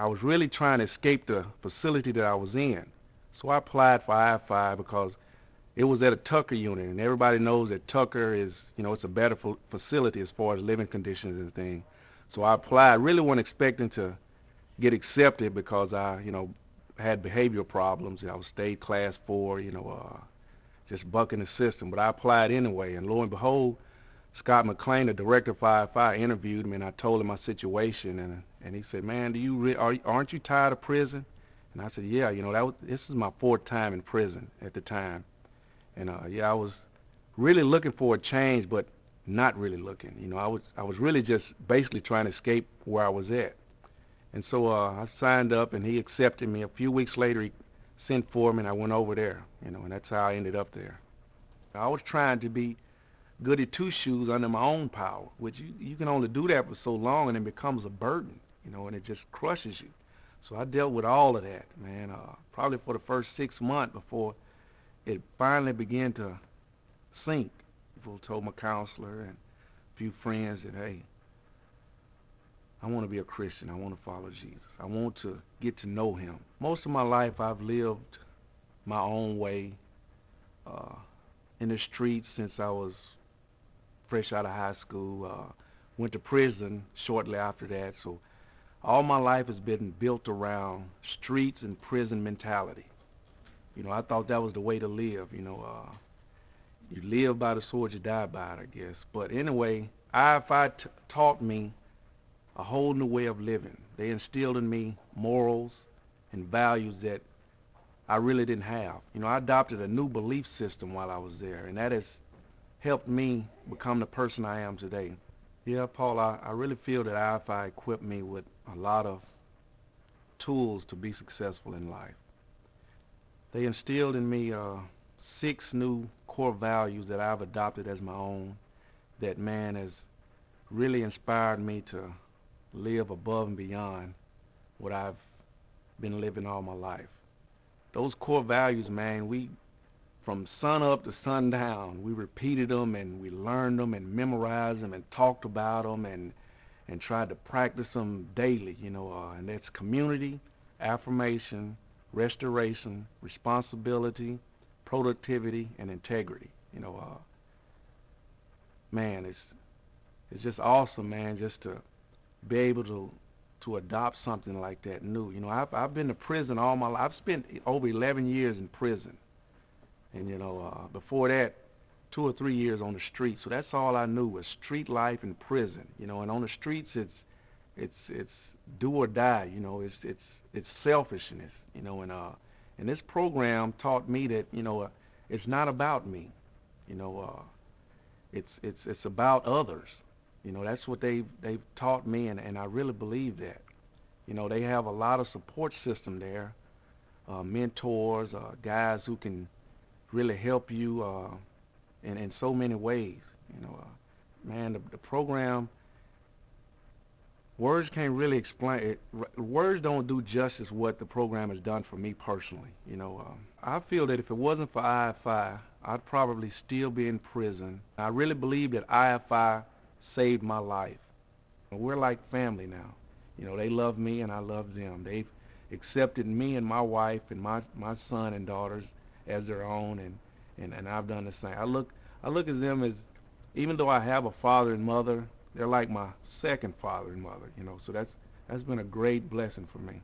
I was really trying to escape the facility that I was in. So I applied for IFI because it was at a Tucker unit, and everybody knows that Tucker is, it's a better facility as far as living conditions and things. So I applied. Really wasn't expecting to get accepted because I, had behavioral problems. I was stayed class 4, just bucking the system. But I applied anyway, and lo and behold, Scott McLean, the director of IFI, interviewed me, and I told him my situation, and he said, "Man, aren't you tired of prison?" And I said, "Yeah, this is my 4th time in prison at the time." And yeah, I was really looking for a change, but not really looking. I was really just basically trying to escape where I was at. And so I signed up, and he accepted me. A few weeks later, he sent for me, and I went over there. And that's how I ended up there. I was trying to be goody two shoes under my own power, which you can only do that for so long, and it becomes a burden, and it just crushes you. So I dealt with all of that, man, probably for the first 6 months before it finally began to sink. People told my counselor and a few friends that, hey, I want to be a Christian. I want to follow Jesus. I want to get to know him. Most of my life I've lived my own way uh, in the streets since I was fresh out of high school. Went to prison shortly after that. So all my life has been built around streets and prison mentality. I thought that was the way to live. You live by the sword, you die by it, I guess. But anyway, IFI taught me a whole new way of living. They instilled in me morals and values that I really didn't have. I adopted a new belief system while I was there, and that has helped me become the person I am today. Yeah, Paul, I really feel that IFI equipped me with a lot of tools to be successful in life. They instilled in me 6 new core values that I've adopted as my own that, man, has really inspired me to live above and beyond what I've been living all my life. Those core values, man, from sun up to sundown, we repeated them and we learned them and memorized them and talked about them and tried to practice them daily, and that's community, affirmation, restoration, responsibility, productivity, and integrity. Man, it's just awesome, man, just to be able to adopt something like that new. I've been to prison all my life. I've spent over 11 years in prison, and before that, 2 or 3 years on the street. So that's all I knew was street life in prison. And on the streets, it's do or die. It's selfishness. And this program taught me that it's not about me. It's about others. That's what they've taught me, and I really believe that. They have a lot of support system there, mentors, guys who can really help you in so many ways. Man, the program, words can't really explain it. Words don't do justice what the program has done for me personally. I feel that if it wasn't for IFI, I'd probably still be in prison. I really believe that IFI saved my life. We're like family now. They love me and I love them. They've accepted me and my wife and my son and daughters as their own, and I've done the same. I look at them as, even though I have a father and mother, they're like my second father and mother. So that's been a great blessing for me.